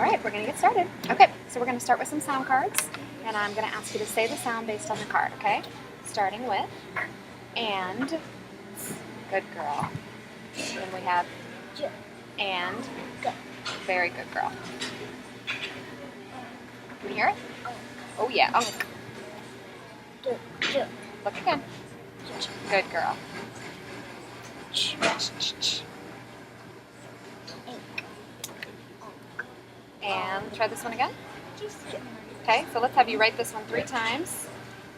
right, we're going to get started. Okay, so we're going to start with some sound cards, and I'm going to ask you to say the sound based on the card, okay? Starting with and. Good girl. Then we have and. Very good girl. Can you hear it? Oh yeah, unk. Look again. Good girl. And try this one again. Okay, so let's have you write this one 3 times.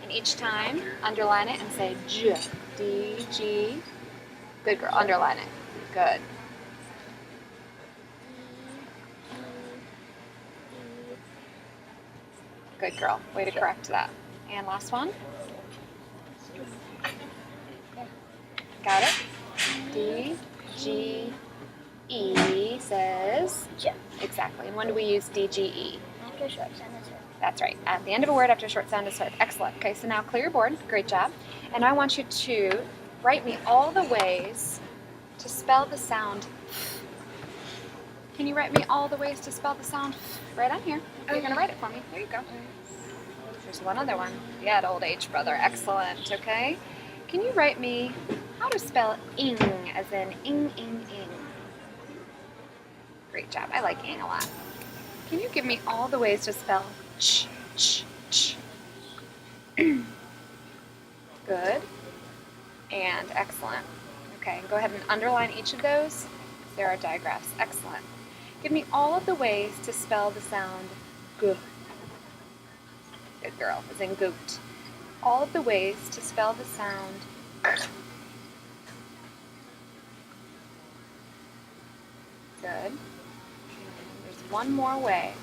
And each time, underline it and say J. D, G. Good girl, underline it. Good. Good girl. Way to correct that. And last one. Got it? D, G, E says J. Exactly. And when do we use D, G, E? After short sound is heard. That's right. At the end of a word after a short sound is heard. Excellent. Okay, so now clear your board. Great job. And I want you to write me all the ways to spell the sound. Can you write me all the ways to spell the sound right on here? You're going to write it for me. There you go. There's one other one. Yeah, old H brother. Excellent. Okay. Can you write me how to spell ing, as in ing, ing, ing? Great job. I like ing a lot. Can you give me all the ways to spell ch, ch, ch? Good. And excellent. Okay, go ahead and underline each of those. There are digraphs. Excellent. Give me all of the ways to spell the sound g. Good girl, as in goat. All of the ways to spell the sound good. And there's one more way.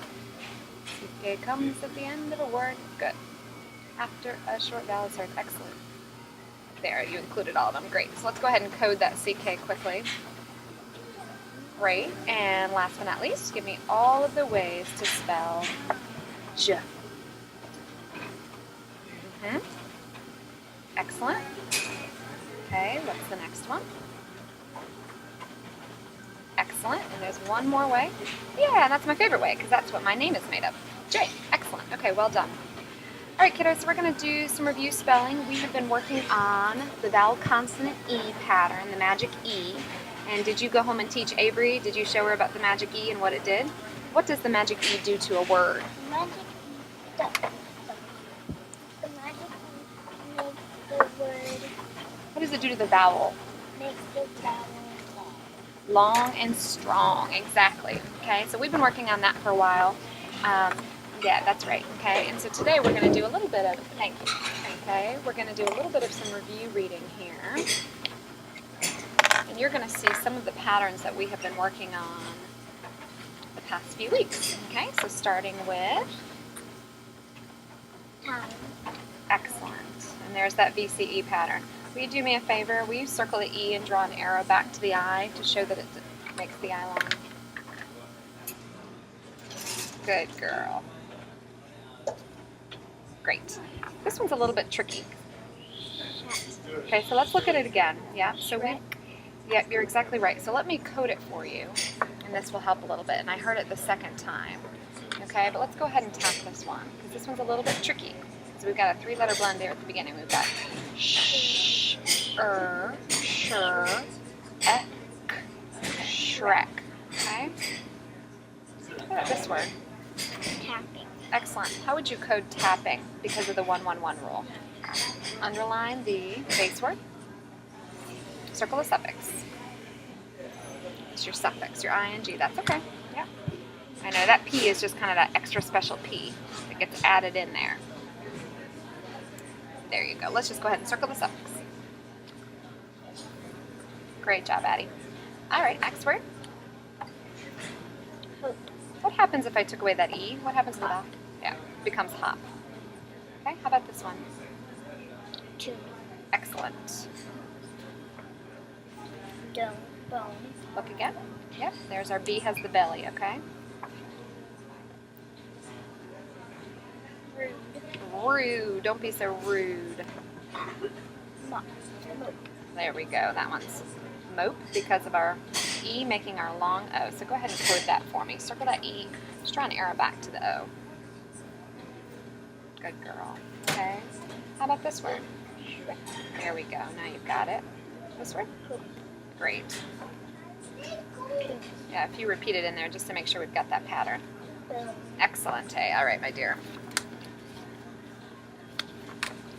CK comes at the end of a word. Good. After a short vowel is heard. Excellent. There, you included all of them. Great. So let's go ahead and code that CK quickly. Great. And last but not least, give me all of the ways to spell J. Excellent. Okay, what's the next one? Excellent. And there's one more way. Yeah, and that's my favorite way because that's what my name is made of. J. Excellent. Okay, well done. All right, kiddos, so we're going to do some review spelling. We have been working on the vowel consonant E pattern, the magic E. And did you go home and teach Avery? Did you show her about the magic E and what it did? What does the magic E do to a word? The magic makes the word. What does it do to the vowel? Makes the vowel Long and strong, exactly. Okay, so we've been working on that for a while. Yeah, that's right. Okay, and so today we're going to do a little bit of, thank you. Okay, we're going to do a little bit of some review reading here. And you're going to see some of the patterns that we have been working on the past few weeks. Okay, so starting with time. Excellent. And there's that VCE pattern. Will you do me a favor? Will you circle the E and draw an arrow back to the I to show that it makes the I long? Good girl. Great. This one's a little bit tricky. Okay, so let's look at it again. Yeah, so yeah, you're exactly right. So let me code it for you, and this will help a little bit. And I heard it the second time. Okay, but let's go ahead and tap this one, because this one's a little bit tricky. So we've got a 3-letter blend there at the beginning. We've got sh, sure, ek, shrek. Okay? What about this word? Tapping. Excellent. How would you code tapping because of the 1-1-1 rule? Underline the base word. Circle the suffix. It's your suffix, your ing. That's okay. Yeah. I know that P is just kind of that extra special P that gets added in there. There you go. Let's just go ahead and circle the suffix. Great job, Addie. All right, next word. Hope. What happens if I took away that E? What happens to that? Yeah, it becomes hop. Okay, how about this one? Tune. Excellent. Dome. Bone. Look again. Yep, there's our B has the belly, okay? Rude. Rude. Don't be so rude. Mock. Mope. There we go. That one's mope because of our E making our long O. So go ahead and code that for me. Circle that E. Just try and arrow back to the O. Good girl. Okay. How about this word? There we go. Now you've got it. This word? Great. Yeah, if you repeat it in there just to make sure we've got that pattern. Excellent. Hey, all right, my dear.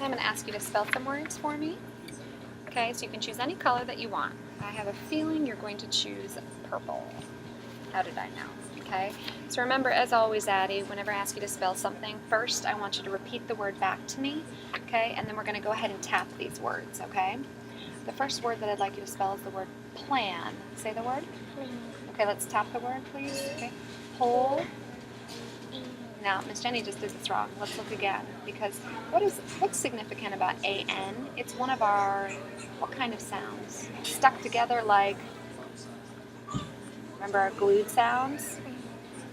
I'm going to ask you to spell some words for me. Okay, so you can choose any color that you want. I have a feeling you're going to choose purple. How did I know? Okay, so remember, as always, Addie, whenever I ask you to spell something, first I want you to repeat the word back to me, okay, and then we're going to go ahead and tap these words, okay? The first word that I'd like you to spell is the word plan. Say the word. Okay, let's tap the word, please. Okay, pull. Now, Miss Jenny just did this wrong. Let's look again, because what's significant about A-N? It's one of our, what kind of sounds? Stuck together like, remember our glued sounds?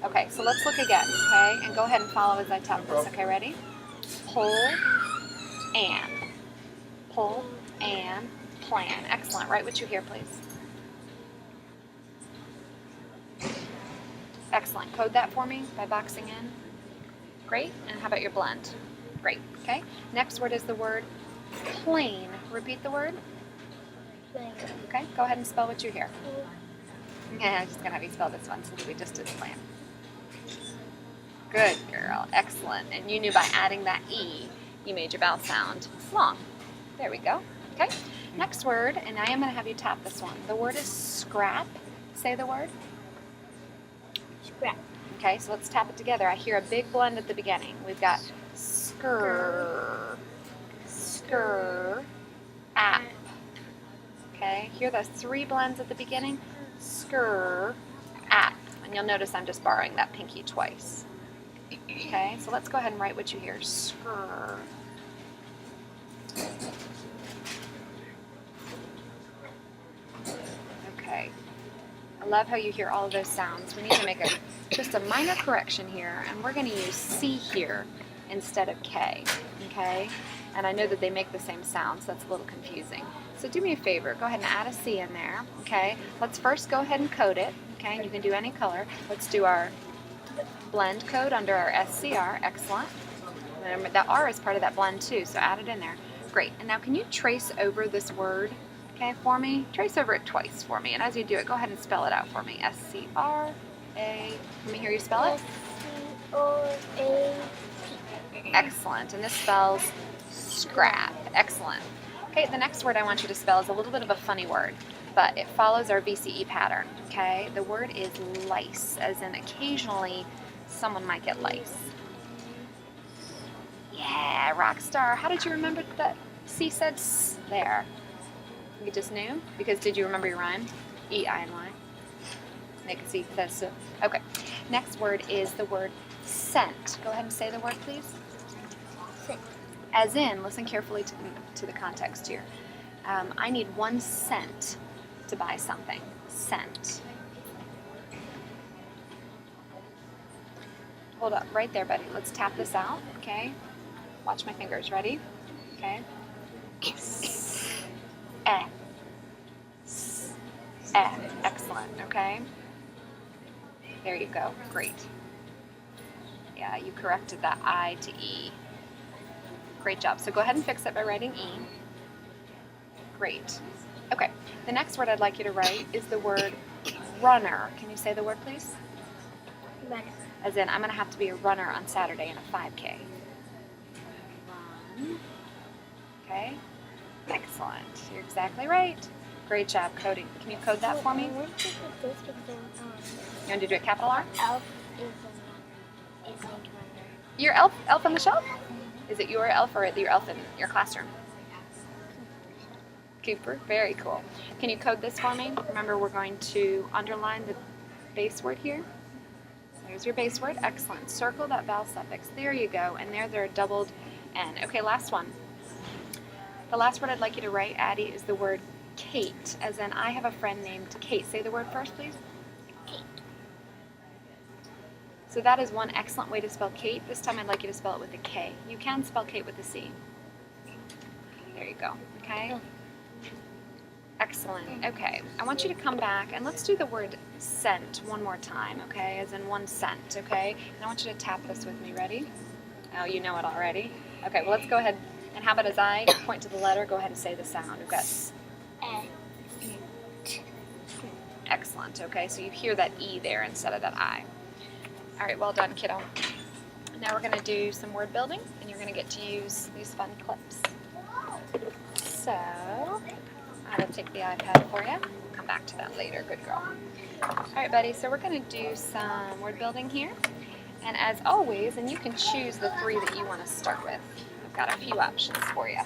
Okay, so let's look again, okay? And go ahead and follow as I tap this, okay? Ready? Pull and. Pull and plan. Excellent. Write what you hear, please. Excellent. Code that for me by boxing in. Great. And how about your blend? Great. Okay. Next word is the word plain. Repeat the word. Okay. Go ahead and spell what you hear. Yeah, I'm just going to have you spell this one since we just did plan. Good girl. Excellent. And you knew by adding that E, you made your vowel sound long. There we go. Okay. Next word, and I am going to have you tap this one. The word is scrap. Say the word. Scrap. Okay, so let's tap it together. I hear a big blend at the beginning. We've got skr, skr, app. Okay, hear those three blends at the beginning? Skr, app. And you'll notice I'm just borrowing that pinky twice. Okay, so let's go ahead and write what you hear. Skr. Okay. I love how you hear all of those sounds. We need to make just a minor correction here, and we're going to use C here instead of K, okay? And I know that they make the same sound, so that's a little confusing. So do me a favor, go ahead and add a C in there, okay? Let's first go ahead and code it, okay? And you can do any color. Let's do our blend code under our SCR, excellent. Remember, that R is part of that blend too, so add it in there. Great, and now can you trace over this word? Okay, for me, trace over it twice for me, and as you do it, go ahead and spell it out for me. S-C-R-A. Let me hear you spell it. S-C-R-A-P. Excellent, and this spells scrap. Excellent. Okay, the next word I want you to spell is a little bit of a funny word, but it follows our VCE pattern. Okay, the word is lice, as in occasionally someone might get lice. Yeah, rock star. How did you remember that C said S there? You just knew? Because did you remember your rhyme? E-I-N-Y. Make a C says so. Okay. Next word is the word scent. Go ahead and say the word, please. Scent. As in, listen carefully to the context here. I need 1 cent to buy something. Cent. Hold up, right there, buddy. Let's tap this out, okay? Watch my fingers. Ready? Okay. Eh. Eh. Excellent, okay? There you go. Great. Yeah, you corrected that I to E. Great job. So go ahead and fix it by writing E. Great. Okay, the next word I'd like you to write is the word runner. Can you say the word, please? Runner. As in, I'm going to have to be a runner on Saturday in a 5K. Run. Okay. Excellent. You're exactly right. Great job coding. Can you code that for me? I want to put this in the, You want to do a capital R? elf is a runner. Your elf on the shelf? Is it your elf or your elf in your classroom? Cooper. Very cool. Can you code this for me? Remember, we're going to underline the base word here. There's your base word. Excellent. Circle that vowel suffix. There you go. And there are doubled N. Okay, last one. The last word I'd like you to write, Addie, is the word Kate. As in, I have a friend named Kate. Say the word first, please. Kate. So that is one excellent way to spell Kate. This time I'd like you to spell it with a K. You can spell Kate with a C. There you go. Okay? Excellent. Okay, I want you to come back and let's do the word scent one more time, okay? As in one scent, okay? And I want you to tap this with me. Ready? Oh, you know it already. Okay, well, let's go ahead. And how about as I point to the letter, go ahead and say the sound. We've got excellent. Okay, so you hear that E there instead of that I. All right, well done, kiddo. Now we're going to do some word building, and you're going to get to use these fun clips. So, I will take the iPad for you. We'll come back to that later. Good girl. All right, buddy, so we're going to do some word building here. And as always, and you can choose the 3 that you want to start with. I've got a few options for you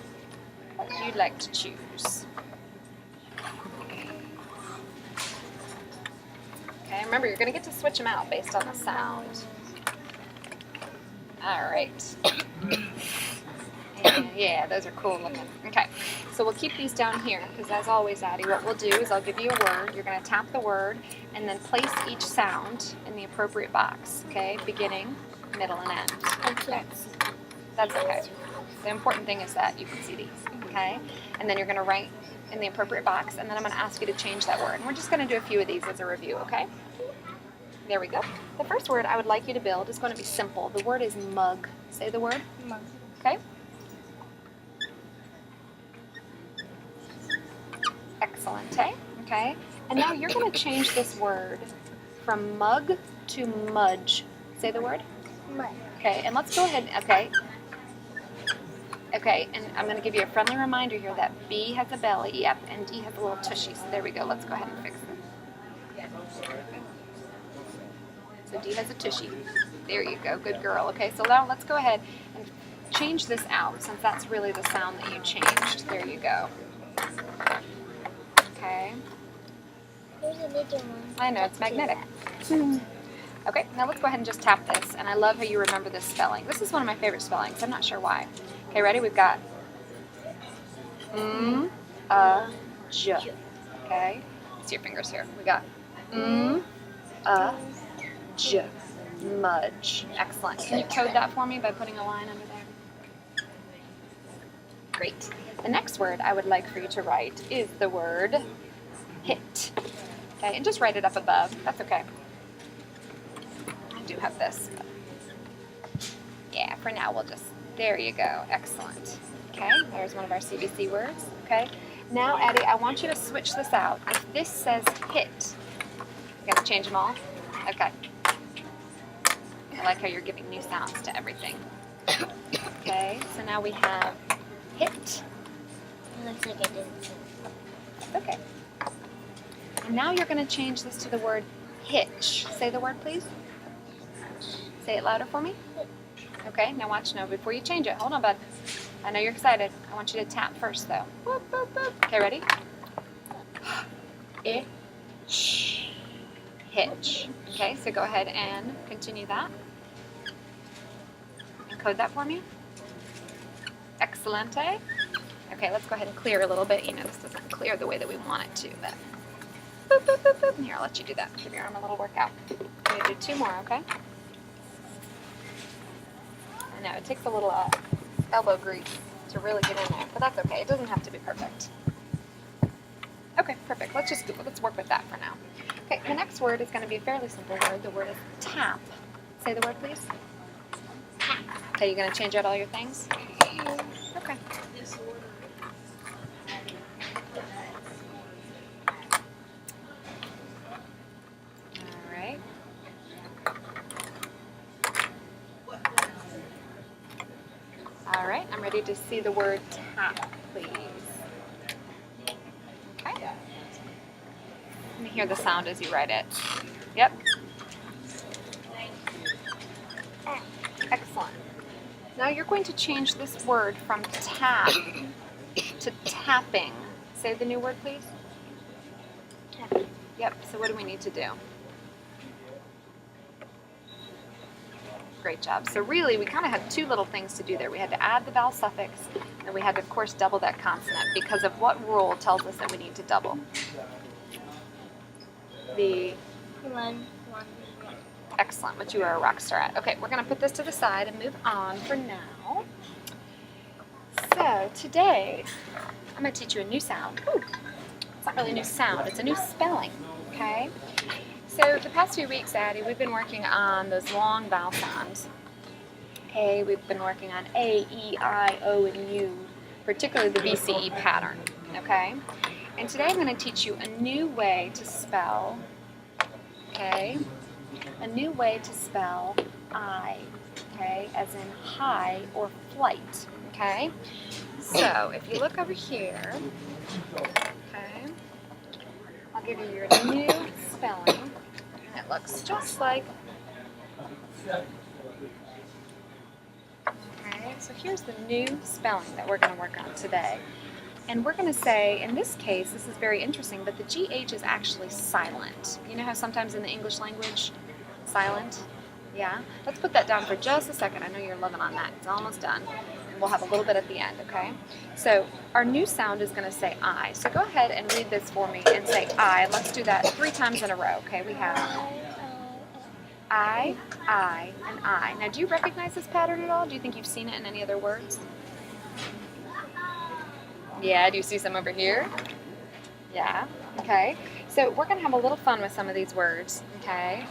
that you'd like to choose. Okay, remember, you're going to get to switch them out based on the sound. All right. And yeah, those are cool looking. Okay, so we'll keep these down here because as always, Addie, what we'll do is I'll give you a word. You're going to tap the word and then place each sound in the appropriate box. Okay, beginning, middle, and end. Okay, that's okay. The important thing is that you can see these. Okay, and then you're going to write in the appropriate box, and then I'm going to ask you to change that word. And we're just going to do a few of these as a review. Okay. There we go. The first word I would like you to build is going to be simple. The word is mug. Say the word. Mug. Okay. Excellent. Okay. And now you're going to change this word from mug to mudge. Say the word. Mud. Okay. And let's go ahead. Okay. Okay. And I'm going to give you a friendly reminder here that B has a belly. Yep. And D has a little tushy. So there we go. Let's go ahead and fix it. So D has a tushy. There you go. Good girl. Okay, so now let's go ahead and change this out since that's really the sound that you changed. There you go. Okay. Here's a bigger one. I know, it's magnetic. Okay, now let's go ahead and just tap this. And I love how you remember this spelling. This is one of my favorite spellings. I'm not sure why. Okay, ready? We've got j. Okay, see your fingers here. We got j, mudge. Excellent. Can you code that for me by putting a line under there? Great. The next word I would like for you to write is the word hit. Okay, and just write it up above. That's okay. I do have this. Yeah, for now we'll just, there you go. Excellent. Okay, there's one of our CBC words. Okay. Now, Addie, I want you to switch this out. If this says hit, you got to change them all? Okay. I like how you're giving new sounds to everything. Okay, so now we have hit. It looks like I didn't. That's okay. And now you're going to change this to the word hitch. Say the word, please. Say it louder for me. Okay, now watch. No, before you change it, hold on, bud. I know you're excited. I want you to tap first, though. Boop, boop, boop. Okay, ready? Itch. Hitch. Okay, so go ahead and continue that. And code that for me. Excellente. Okay, let's go ahead and clear a little bit. You know, this doesn't clear the way that we want it to, but boop, boop, boop, boop. Here, I'll let you do that. Give your arm a little workout. I'm going to do 2 more, okay? I know, it takes a little elbow grease to really get in there, but that's okay. It doesn't have to be perfect. Okay, perfect. Let's work with that for now. Okay, the next word is going to be a fairly simple word. The word is tap. Say the word, please. Tap. Okay, you going to change out all your things? Okay. All right. All right, I'm ready to see the word tap, please. Okay. Let me hear the sound as you write it. Yep. Excellent. Now you're going to change this word from tap to tapping. Say the new word, please. Tapping. Yep, so what do we need to do? Great job. So really, we kind of had 2 little things to do there. We had to add the vowel suffix, and we had to, of course, double that consonant because of what rule tells us that we need to double? The One. excellent, which you are a rock star at. Okay, we're going to put this to the side and move on for now. So today, I'm going to teach you a new sound. Ooh. It's not really a new sound, it's a new spelling, okay? So the past few weeks, Addie, we've been working on those long vowel sounds. Okay, we've been working on A, E, I, O, and U, particularly the VCE pattern, okay? And today I'm going to teach you a new way to spell, okay? A new way to spell I, okay? As in high or flight, okay? So if you look over here, okay, I'll give you your new spelling. It looks just like, okay, so here's the new spelling that we're going to work on today. And we're going to say, in this case, this is very interesting, but the GH is actually silent. You know how sometimes in the English language, silent? Yeah? Let's put that down for just a second. I know you're loving on that. It's almost done. And we'll have a little bit at the end, okay? So our new sound is going to say I. So go ahead and read this for me and say I. Let's do that 3 times in a row, okay? We have I, and I. Now, do you recognize this pattern at all? Do you think you've seen it in any other words? Yeah, do you see some over here? Yeah, okay. So we're going to have a little fun with some of these words, okay?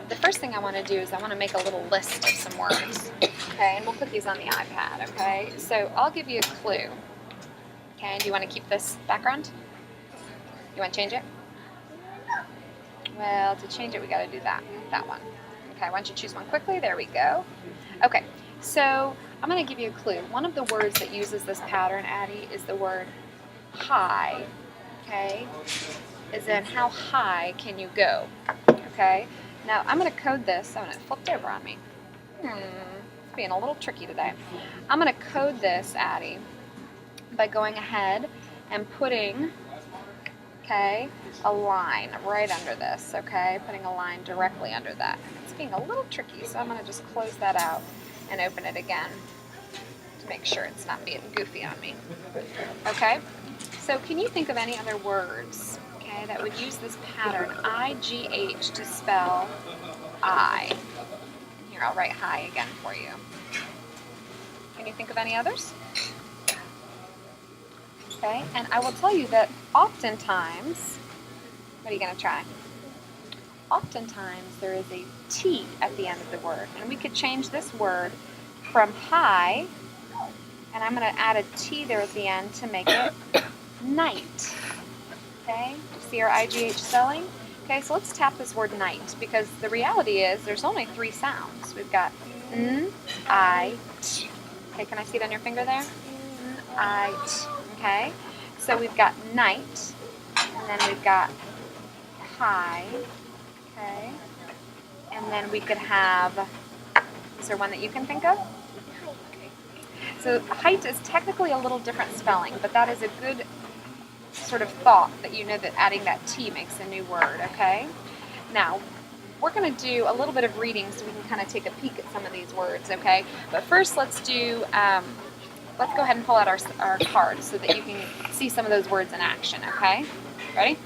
The first thing I want to do is I want to make a little list of some words, okay? And we'll put these on the iPad, okay? So I'll give you a clue, okay? Do you want to keep this background? You want to change it? Well, to change it, we got to do that one. Okay, why don't you choose one quickly? There we go. Okay, so I'm going to give you a clue. One of the words that uses this pattern, Addie, is the word high, okay? As in, how high can you go, okay? Now, I'm going to code this. Oh, and it flipped over on me. It's being a little tricky today. I'm going to code this, Addie, by going ahead and putting, okay, a line right under this, okay? Putting a line directly under that. It's being a little tricky, so I'm going to just close that out and open it again to make sure it's not being goofy on me. Okay? So can you think of any other words, okay, that would use this pattern, I-G-H, to spell I? And here, I'll write high again for you. Can you think of any others? Okay, and I will tell you that oftentimes, what are you going to try? Oftentimes there is a T at the end of the word, and we could change this word from high, and I'm going to add a T there at the end to make it night. Okay, see our IGH spelling? Okay, so let's tap this word night, because the reality is there's only 3 sounds. We've got N, I, T. Okay, can I see it on your finger there? N, I, T. Okay, so we've got night, and then we've got high, okay, and then we could have, is there one that you can think of? So height is technically a little different spelling, but that is a good sort of thought that you know that adding that T makes a new word, okay? Now, we're going to do a little bit of reading so we can kind of take a peek at some of these words, okay? But first, let's do, let's go ahead and pull out our card so that you can see some of those words in action, okay? Ready?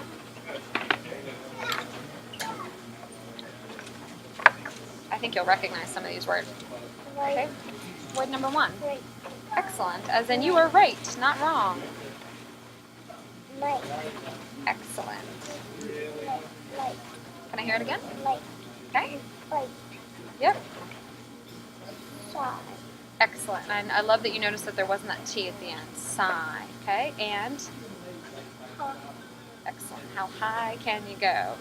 I think you'll recognize some of these words. Okay, word number 1. Right. Excellent, as in you are right, not wrong. Light. Excellent. Light. Can I hear it again? Light. Okay. Light. Yep. Side. Excellent. And I love that you noticed that there wasn't that T at the end. Sigh. Okay. And excellent. How high can you go?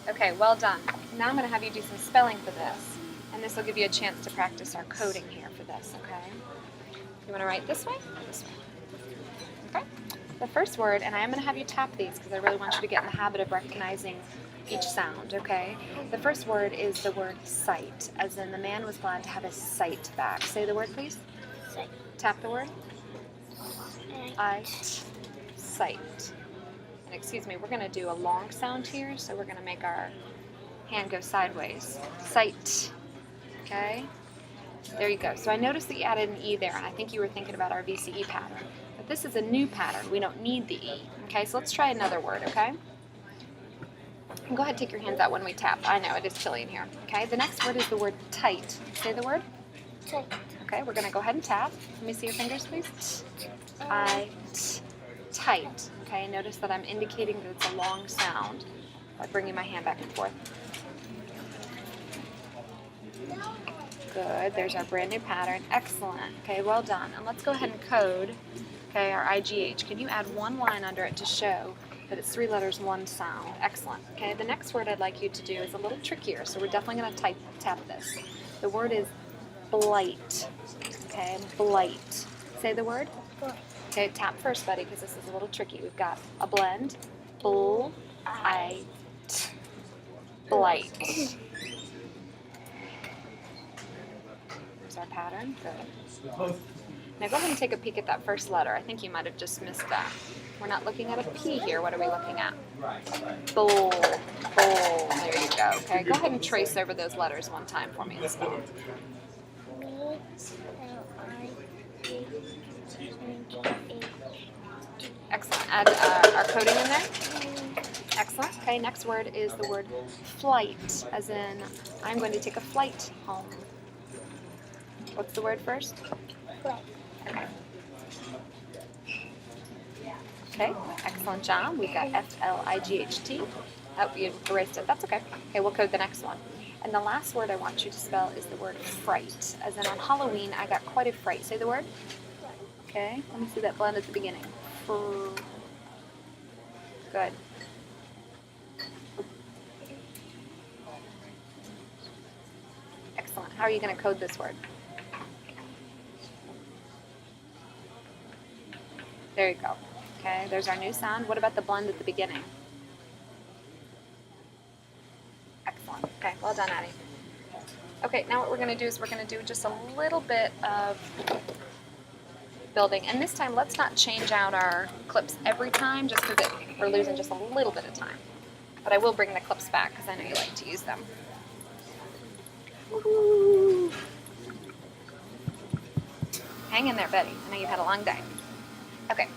Okay. Well done. Now I'm going to have you do some spelling for this, and this will give you a chance to practice our coding here for this. Okay. You want to write this way? This way. Okay. The first word, and I am going to have you tap these because I really want you to get in the habit of recognizing each sound, okay? The first word is the word sight, as in the man was glad to have his sight back. Say the word, please. Sight. Tap the word. Sight. And excuse me, we're going to do a long sound here, so we're going to make our hand go sideways. Sight. Okay? There you go. So I noticed that you added an E there, and I think you were thinking about our VCE pattern. But this is a new pattern. We don't need the E. Okay, so let's try another word, okay? And go ahead and take your hands out when we tap. I know, it is chilly in here. Okay, the next word is the word tight. Say the word. Tight. Okay, we're going to go ahead and tap. Let me see your fingers, please. Tight. Okay, notice that I'm indicating that it's a long sound by bringing my hand back and forth. Good, there's our brand new pattern. Excellent. Okay, well done. And let's go ahead and code, okay, our IGH. Can you add one line under it to show that it's 3 letters, 1 sound? Excellent. Okay, the next word I'd like you to do is a little trickier, so we're definitely going to tap this. The word is blight. Okay, blight. Say the word. Okay, tap first, buddy, because this is a little tricky. We've got a blend, blight. Our pattern. Good. Now go ahead and take a peek at that first letter. I think you might have just missed that. We're not looking at a P here. What are we looking at? Bull. Bull. There you go. Okay, go ahead and trace over those letters one time for me and spell them. Excellent. Add our coding in there. Excellent. Okay, next word is the word flight, as in I'm going to take a flight home. What's the word first? Flight. Okay, excellent job. We've got F-L-I-G-H-T. Oh, you erased it. That's okay. Okay, we'll code the next one. And the last word I want you to spell is the word fright. As in on Halloween, I got quite a fright. Say the word. Okay, let me see that blend at the beginning. Good. Excellent. How are you going to code this word? There you go. Okay, there's our new sound. What about the blend at the beginning? Excellent. Okay, well done, Addie. Okay, now what we're going to do is we're going to do just a little bit of building. And this time, let's not change out our clips every time just because we're losing just a little bit of time. But I will bring the clips back because I know you like to use them. Woo-hoo. Hang in there, Betty. I know you've had a long day. Okay.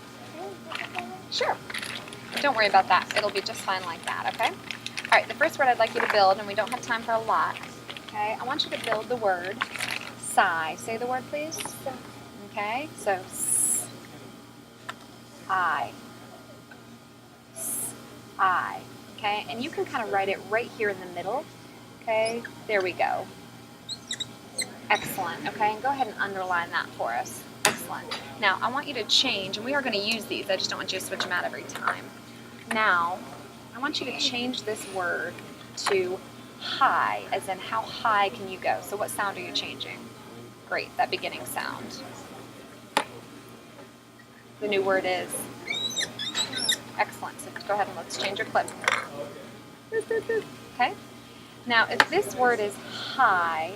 Sure. Don't worry about that. It'll be just fine like that, okay? All right, the first word I'd like you to build, and we don't have time for a lot, okay? I want you to build the word sigh. Say the word, please. Okay, so I. I. Okay, and you can kind of write it right here in the middle. Okay, there we go. Excellent. Okay, and go ahead and underline that for us. Excellent. Now, I want you to change, and we are going to use these. I just don't want you to switch them out every time. Now, I want you to change this word to high, as in how high can you go? So what sound are you changing? Great, that beginning sound. The new word is? Excellent. So go ahead and let's change your clip. Okay? Now, if this word is high,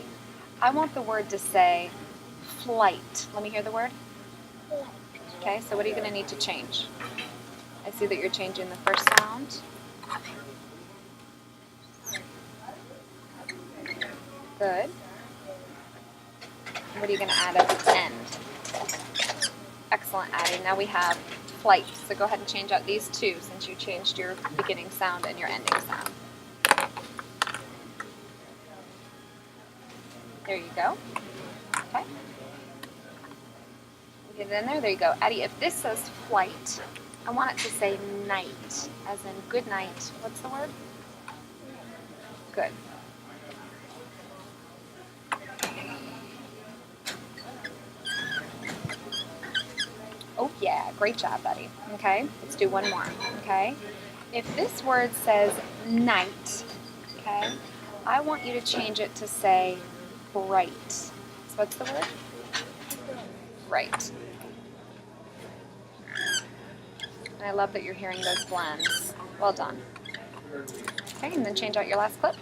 I want the word to say flight. Let me hear the word. Okay, so what are you going to need to change? I see that you're changing the first sound. Good. What are you going to add at the end? Excellent, Addie. Now we have flight. So go ahead and change out these two since you changed your beginning sound and your ending sound. There you go. Okay. Get it in there. There you go. Addie, if this says flight, I want it to say night, as in good night. What's the word? Good. Oh yeah, great job, buddy. Okay, let's do one more. Okay, if this word says night, okay, I want you to change it to say bright. So what's the word? Bright. And I love that you're hearing those blends. Well done. Okay, and then change out your last clip.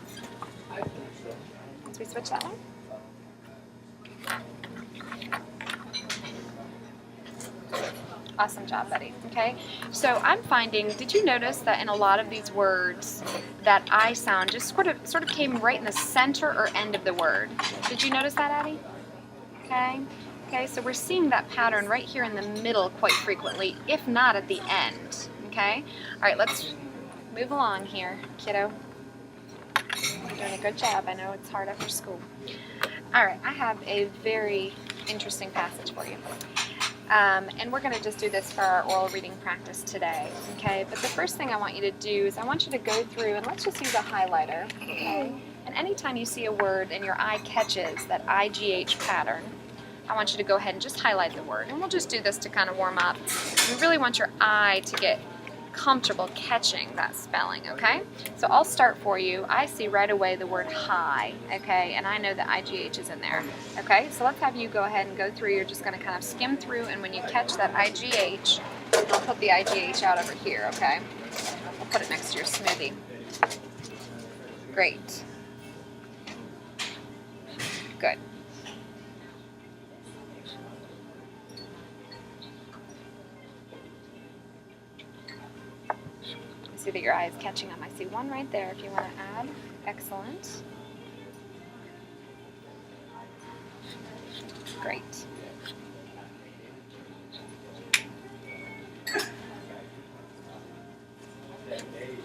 Once we switch that one. Awesome job, buddy. Okay, so I'm finding, did you notice that in a lot of these words, that I sound just sort of came right in the center or end of the word? Did you notice that, Addie? Okay. Okay, so we're seeing that pattern right here in the middle quite frequently, if not at the end. Okay. All right, let's move along here, kiddo. You're doing a good job. I know it's hard after school. All right, I have a very interesting passage for you. And we're going to just do this for our oral reading practice today, okay? But the first thing I want you to do is I want you to go through, and let's just use a highlighter, okay? And anytime you see a word and your eye catches that IGH pattern, I want you to go ahead and just highlight the word. And we'll just do this to kind of warm up. We really want your eye to get comfortable catching that spelling, okay? So I'll start for you. I see right away the word high, okay? And I know that IGH is in there, okay? So let's have you go ahead and go through. You're just going to kind of skim through, and when you catch that IGH, I'll put the IGH out over here, okay? We'll put it next to your smoothie. Great. Good. See that your eye is catching them. I see one right there if you want to add. Excellent. Great.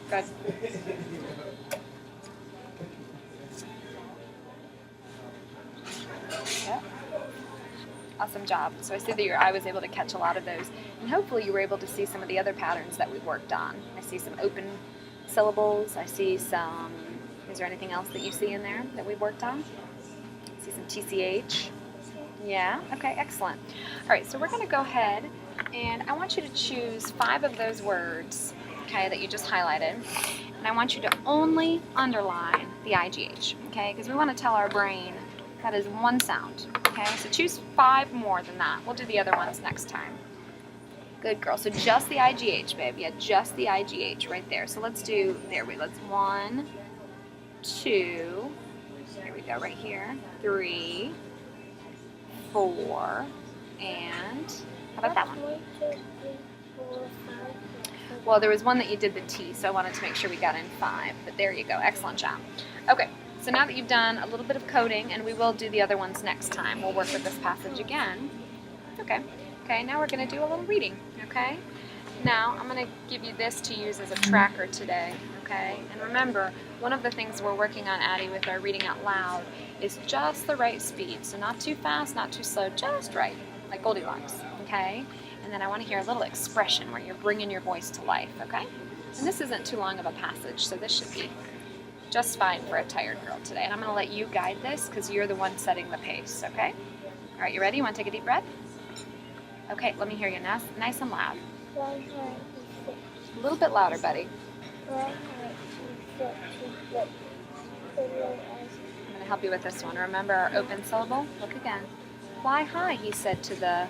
Good. Yep. Awesome job. So I see that your eye was able to catch a lot of those, and hopefully you were able to see some of the other patterns that we worked on. I see some open syllables. I see some, is there anything else that you see in there that we've worked on? I see some TCH. Yeah, okay, excellent. All right, so we're going to go ahead, and I want you to choose 5 of those words, okay, that you just highlighted, and I want you to only underline the IGH, okay, because we want to tell our brain that is one sound, okay? So choose 5 more than that. We'll do the other ones next time. Good girl. So just the IGH, babe. Yeah, just the IGH right there. So let's do, let's 1, 2, there we go, right here, 3, 4, and how about that one? 1, 2, 3, 4, 5. Well, there was one that you did the T, so I wanted to make sure we got in 5, but there you go. Excellent job. Okay. So now that you've done a little bit of coding, and we will do the other ones next time, we'll work with this passage again. Okay. Okay, now we're going to do a little reading, okay? Now, I'm going to give you this to use as a tracker today, okay? And remember, one of the things we're working on, Addie, with our reading out loud is just the right speed. So not too fast, not too slow, just right, like Goldilocks, okay? And then I want to hear a little expression where you're bringing your voice to life, okay? And this isn't too long of a passage, so this should be just fine for a tired girl today. And I'm going to let you guide this because you're the one setting the pace, okay? All right, you ready? You want to take a deep breath? Okay, let me hear you nice and loud. A little bit louder, buddy. I'm going to help you with this one. Remember our open syllable? Look again. Fly high, he said to the...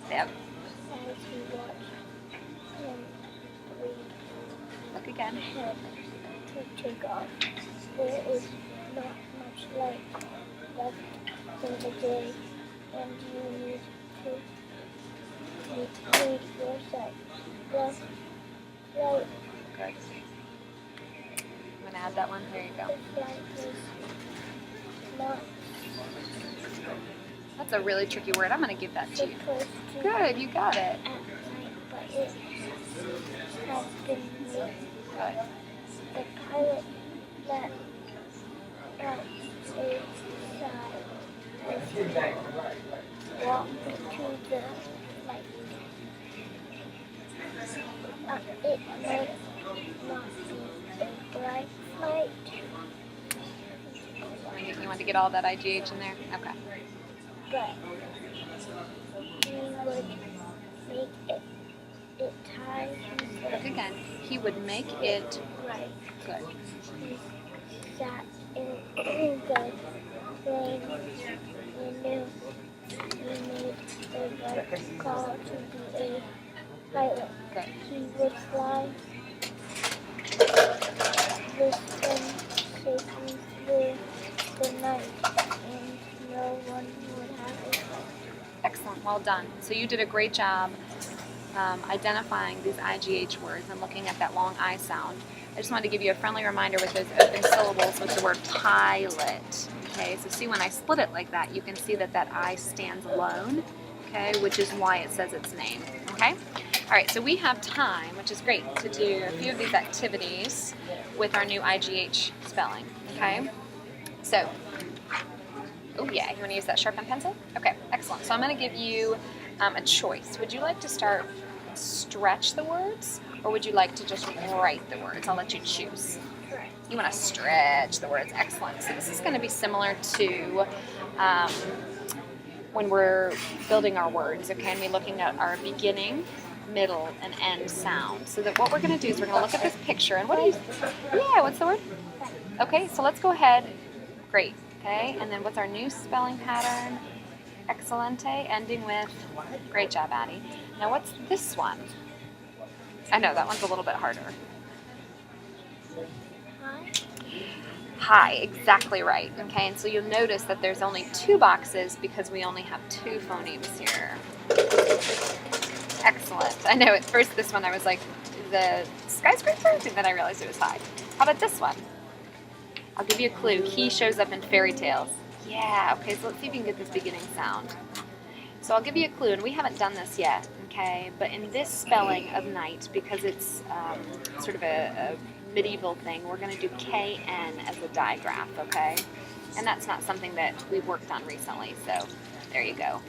Yep. Look again. To take off. There is not much light left in the day, and you need your sight. Left, right. Good. I'm going to add that one. There you go. The flight is not That's a really tricky word. I'm going to give that to you. supposed to Good, you got it. at night, but it has been made. Good. The pilot let out a sigh as he walked to the light. It might not be a bright light. You want to get all that IGH in there? Okay. But he would make it tie Look again. He would make it right. good. He sat in the plane. He knew he made the right call to be a pilot. Good. He would fly this thing safely through the night, and no one would have it. Excellent. Well done. So you did a great job identifying these IGH words and looking at that long I sound. I just wanted to give you a friendly reminder with those open syllables with the word pilot. Okay, so see when I split it like that, you can see that that I stands alone, okay, which is why it says its name, okay? All right, so we have time, which is great, to do a few of these activities with our new IGH spelling, okay? So, oh yeah, you want to use that sharpened pencil? Okay, excellent. So I'm going to give you a choice. Would you like to stretch the words, or would you like to just write the words? I'll let you choose. You want to stretch the words. Excellent. So this is going to be similar to when we're building our words, okay? And we're looking at our beginning, middle, and end sound. So that what we're going to do is we're going to look at this picture. And what do you... Yeah, what's the word? Okay, so let's go ahead. Great. Okay, and then what's our new spelling pattern? Excelente, ending with... Great job, Addie. Now what's this one? I know, that one's a little bit harder. High, exactly right. Okay, and so you'll notice that there's only 2 boxes because we only have 2 phonemes here. Excellent. I know at first this one I was like, the skyscraper? And then I realized it was high. How about this one? I'll give you a clue. He shows up in fairy tales. Yeah, okay, so let's see if you can get this beginning sound. So I'll give you a clue, and we haven't done this yet, okay? But in this spelling of night, because it's sort of a medieval thing, we're going to do KN as a digraph, okay? And that's not something that we've worked on recently, so there you go.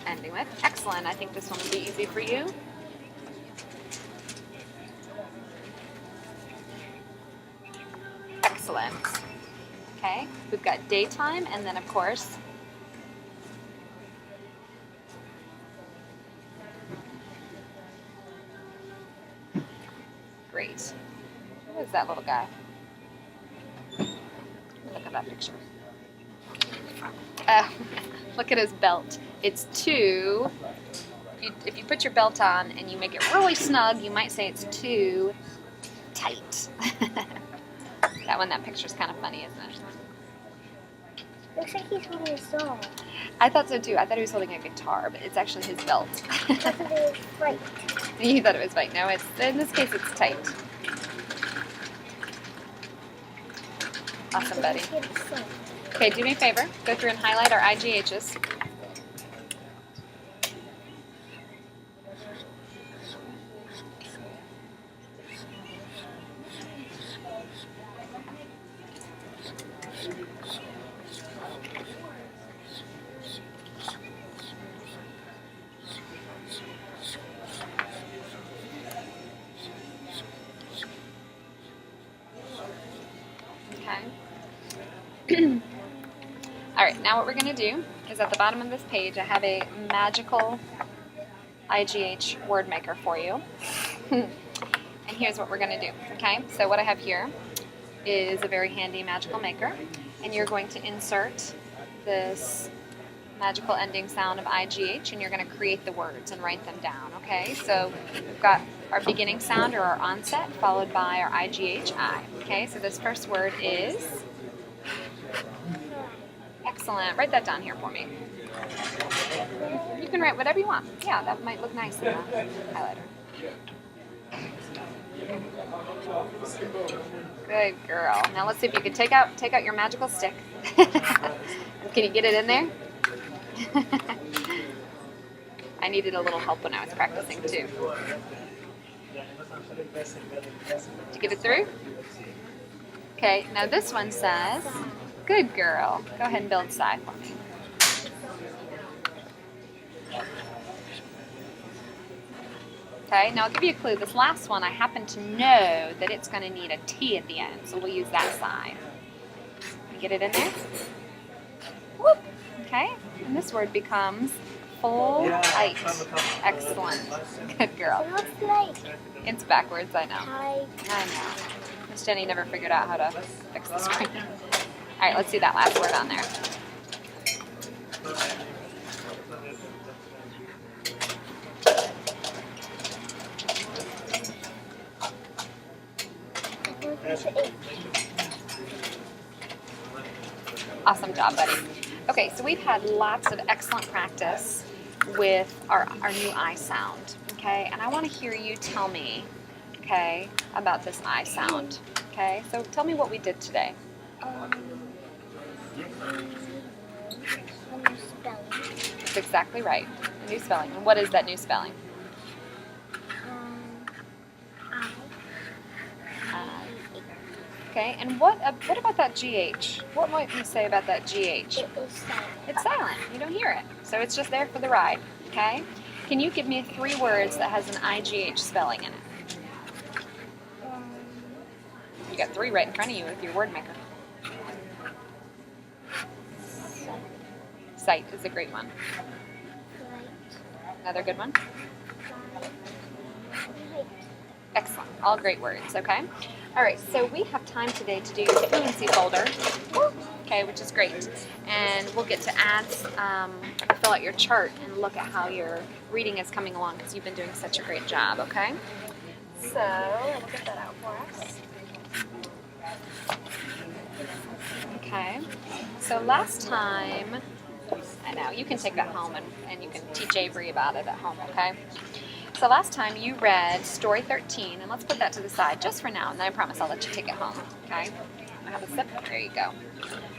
Ending with excellent. I think this one will be easy for you. Excellent. Okay, we've got daytime, and then of course great. Who is that little guy? Look at that picture. Look at his belt. It's too... If you put your belt on and you make it really snug, you might say it's too tight. That picture's kind of funny, isn't it? Looks like he's holding a song. I thought so too. I thought he was holding a guitar, but it's actually his belt. I thought it was right. You thought it was right. No, in this case it's tight. Awesome, buddy. Okay, do me a favor. Go through and highlight our IGHs. Okay. All right, now what we're going to do is at the bottom of this page, I have a magical IGH word maker for you. And here's what we're going to do, okay? So what I have here is a very handy magical maker, and you're going to insert this magical ending sound of IGH, and you're going to create the words and write them down, okay? So we've got our beginning sound or our onset followed by our IGH, I, okay? So this first word is... Excellent. Write that down here for me. You can write whatever you want. Yeah, that might look nice in the highlighter. Good girl. Now let's see if you can take out your magical stick. Can you get it in there? I needed a little help when I was practicing too. Did you get it through? Okay, now this one says, good girl. Go ahead and build psi for me. Okay, now I'll give you a clue. This last one, I happen to know that it's going to need a T at the end, so we'll use that side. Can you get it in there? Whoop. Okay, and this word becomes full height. Excellent. Good girl. It looks like It's backwards, I know. I I know. Miss Jenny never figured out how to fix the screen. All right, let's see that last word on there. Awesome job, buddy. Okay, so we've had lots of excellent practice with our new I sound, okay? And I want to hear you tell me, okay, about this I sound, okay? So tell me what we did today. spelling. That's exactly right. A new spelling. And what is that new spelling? I. Okay, and what about that GH? What might you say about that GH? It is silent. It's silent. You don't hear it. So it's just there for the ride. Okay? Can you give me 3 words that has an IGH spelling in it? You got 3 right in front of you with your word maker. Sight is a great one. Light. Another good one. Light. Excellent. All great words, okay? All right, so we have time today to do your fluency folder, okay, which is great. And we'll get to add, fill out your chart and look at how your reading is coming along because you've been doing such a great job, okay? So, we'll get that out for us. Okay, so last time, I know, you can take that home and you can teach Avery about it at home, okay? So last time you read story 13, and let's put that to the side just for now, and then I promise I'll let you take it home, okay? I have a sip. There you go.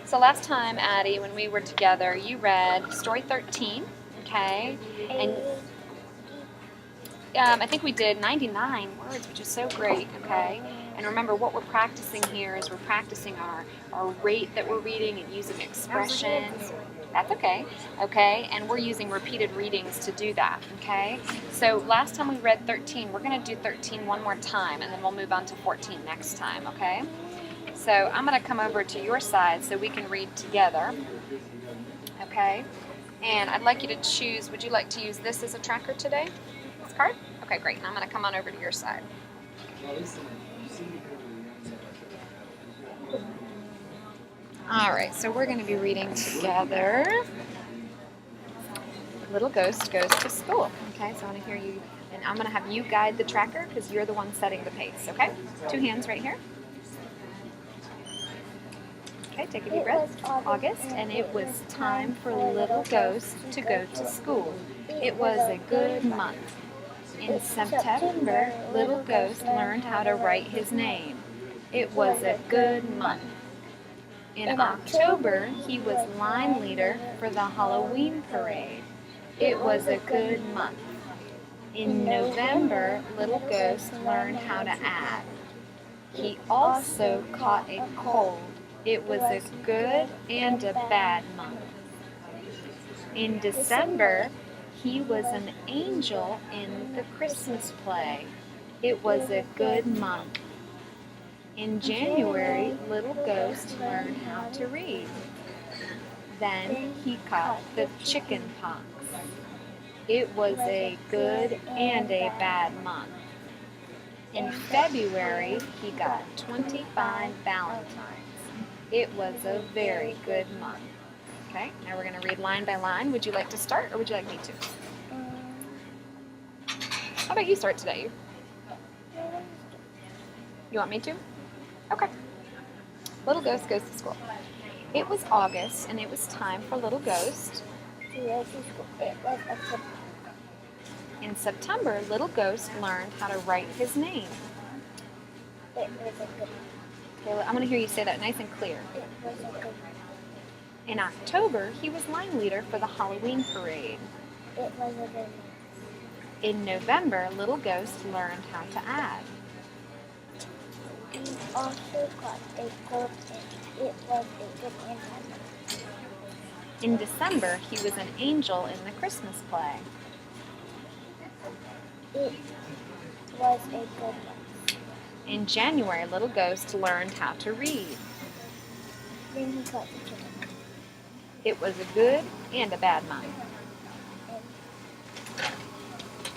So last time, Addie, when we were together, you read story 13, okay? And I think we did 99 words, which is so great, okay? And remember, what we're practicing here is we're practicing our rate that we're reading and using expressions. That's okay, okay? And we're using repeated readings to do that, okay? So last time we read 13, we're going to do 13 one more time, and then we'll move on to 14 next time, okay? So I'm going to come over to your side so we can read together, okay? And I'd like you to choose, would you like to use this as a tracker today? This card? Okay, great. And I'm going to come on over to your side. All right, so we're going to be reading together. Little Ghost Goes to School. Okay, so I want to hear you, and I'm going to have you guide the tracker because you're the one setting the pace, okay? 2 hands right here. Okay, take a deep breath. August, and it was time for Little Ghost to go to school. It was a good month. In September, Little Ghost learned how to write his name. It was a good month. In October, he was line leader for the Halloween parade. It was a good month. In November, Little Ghost learned how to add. He also caught a cold. It was a good and a bad month. In December, he was an angel in the Christmas play. It was a good month. In January, Little Ghost learned how to read. Then he caught the chicken pox. It was a good and a bad month. In February, he got 25 Valentines. It was a very good month. Okay, now we're going to read line by line. Would you like to start or would you like me to? How about you start today? You want me to? Okay. Little Ghost goes to school. It was August, and it was time for Little Ghost. In September, Little Ghost learned how to write his name. It was a good Okay, I'm going to hear you say that nice and clear. It was a good In October, he was line leader for the Halloween parade. It was a good In November, Little Ghost learned how to add. He also got a cold and it was a good month. In December, he was an angel in the Christmas play. It was a good month. In January, Little Ghost learned how to read. Then he got the chicken. It was a good and a bad month. In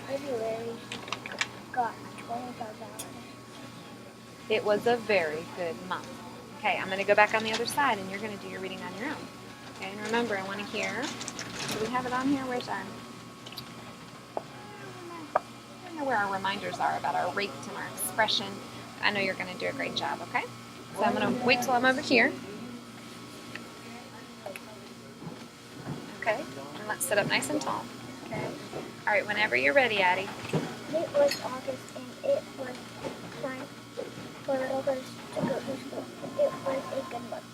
February, he got 25 dollars. It was a very good month. Okay, I'm going to go back on the other side and you're going to do your reading on your own. Okay, and remember, I want to hear, do we have it on here? Where's our, I don't know where our reminders are about our rate and our expression. I know you're going to do a great job, okay? So I'm going to wait till I'm over here. Okay, and let's sit up nice and tall. Okay. All right, whenever you're ready, Addie. It was August and it was time for Little Ghost to go to school. It was a good month.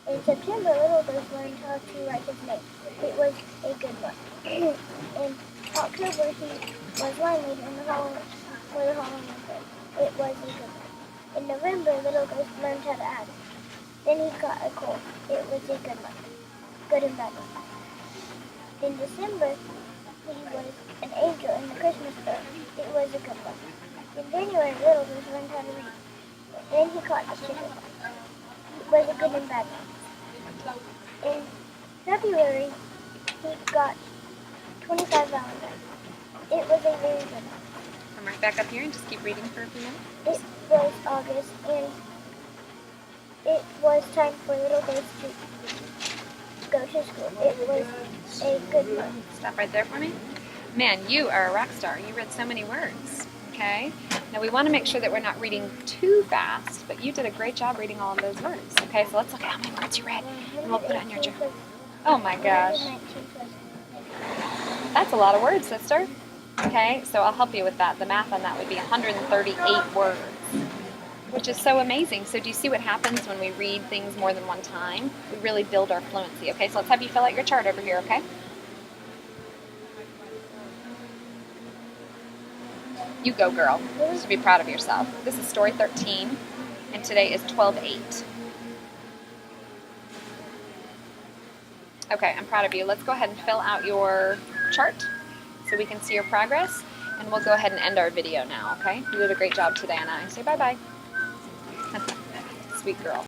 In September, Little Ghost learned how to write his name. It was a good month. In October, he was line leader in the Halloween parade. It was a good month. In November, Little Ghost learned how to add. Then he got a cold. It was a good month. Good and bad month. In December, he was an angel in the Christmas story. It was a good month. In January, Little Ghost learned how to read. Then he caught the chicken. It was a good and bad month. In February, he got 25 Valentines. It was a very good month. Come right back up here and just keep reading for a few minutes. It was August, and it was time for Little Ghost to go to school. It was a good month. Stop right there for me. Man, you are a rock star. You read so many words. Okay. Now we want to make sure that we're not reading too fast, but you did a great job reading all of those words. Okay, so let's look at how many words you read, and we'll put it on your journal. Oh my gosh. That's a lot of words, sister. Okay, so I'll help you with that. The math on that would be 138 words, which is so amazing. So do you see what happens when we read things more than one time? We really build our fluency. Okay, so let's have you fill out your chart over here, okay? You go, girl. You should be proud of yourself. This is story 13, and today is 12/8. Okay, I'm proud of you. Let's go ahead and fill out your chart so we can see your progress, and we'll go ahead and end our video now, okay? You did a great job today, and I say bye-bye. Sweet girl.